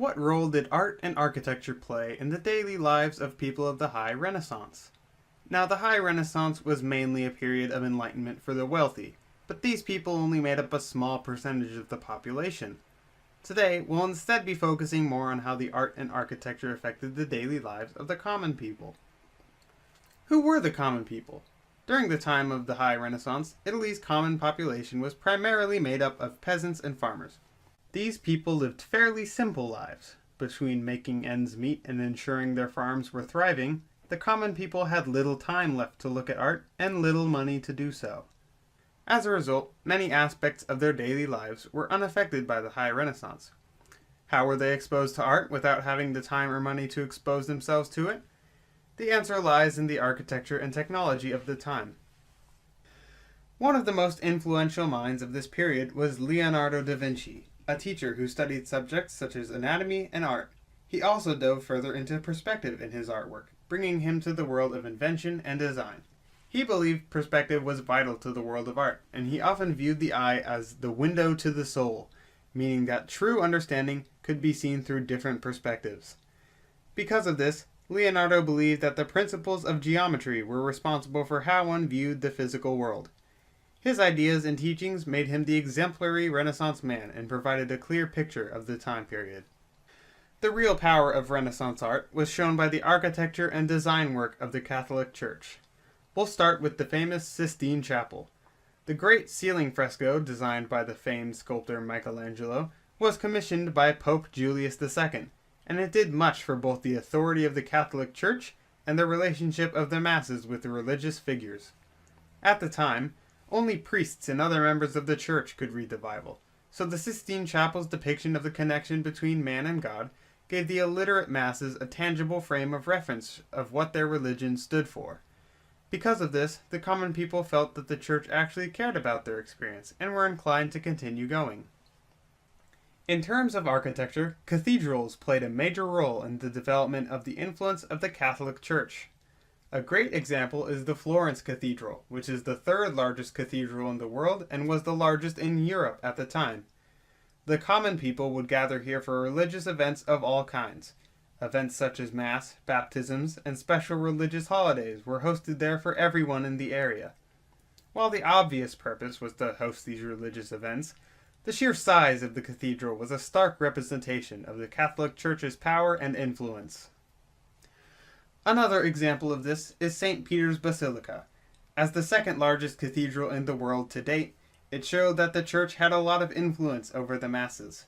What role did art and architecture play in the daily lives of people of the High Renaissance? Now, the High Renaissance was mainly a period of enlightenment for the wealthy, but these people only made up a small percentage of the population. Today, we'll instead be focusing more on how the art and architecture affected the daily lives of the common people. Who were the common people? During the time of the High Renaissance, Italy's common population was primarily made up of peasants and farmers. These people lived fairly simple lives. Between making ends meet and ensuring their farms were thriving, the common people had little time left to look at art and little money to do so. As a result, many aspects of their daily lives were unaffected by the High Renaissance. How were they exposed to art without having the time or money to expose themselves to it? The answer lies in the architecture and technology of the time. One of the most influential minds of this period was Leonardo da Vinci, a teacher who studied subjects such as anatomy and art. He also dove further into perspective in his artwork, bringing him to the world of invention and design. He believed perspective was vital to the world of art, and he often viewed the eye as the window to the soul, meaning that true understanding could be seen through different perspectives. Because of this, Leonardo believed that the principles of geometry were responsible for how one viewed the physical world. His ideas and teachings made him the exemplary Renaissance man and provided a clear picture of the time period. The real power of Renaissance art was shown by the architecture and design work of the Catholic Church. We'll start with the famous Sistine Chapel. The great ceiling fresco, designed by the famed sculptor Michelangelo, was commissioned by Pope Julius II, and it did much for both the authority of the Catholic Church and the relationship of the masses with the religious figures. At the time, only priests and other members of the church could read the Bible, so the Sistine Chapel's depiction of the connection between man and God gave the illiterate masses a tangible frame of reference of what their religion stood for. Because of this, the common people felt that the church actually cared about their experience and were inclined to continue going. In terms of architecture, cathedrals played a major role in the development of the influence of the Catholic Church. A great example is the Florence Cathedral, which is the third largest cathedral in the world and was the largest in Europe at the time. The common people would gather here for religious events of all kinds. Events such as Mass, baptisms, and special religious holidays were hosted there for everyone in the area. While the obvious purpose was to host these religious events, the sheer size of the cathedral was a stark representation of the Catholic Church's power and influence. Another example of this is St. Peter's Basilica. As the second largest cathedral in the world to date, it showed that the church had a lot of influence over the masses.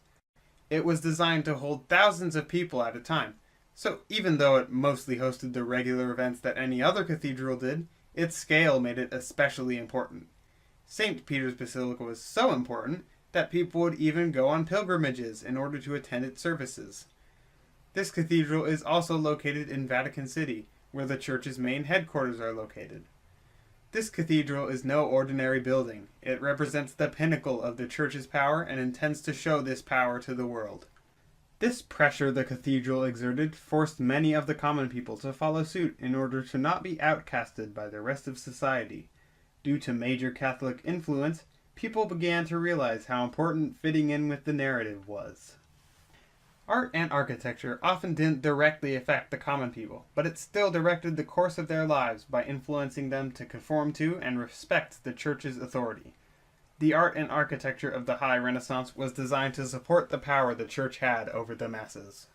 It was designed to hold thousands of people at a time, so even though it mostly hosted the regular events that any other cathedral did, its scale made it especially important. St. Peter's Basilica was so important that people would even go on pilgrimages in order to attend its services. This cathedral is also located in Vatican City, where the church's main headquarters are located. This cathedral is no ordinary building. It represents the pinnacle of the church's power and intends to show this power to the world. This pressure the cathedral exerted forced many of the common people to follow suit in order to not be outcasted by the rest of society. Due to major Catholic influence, people began to realize how important fitting in with the narrative was. Art and architecture often didn't directly affect the common people, but it still directed the course of their lives by influencing them to conform to and respect the church's authority. The art and architecture of the High Renaissance was designed to support the power the church had over the masses.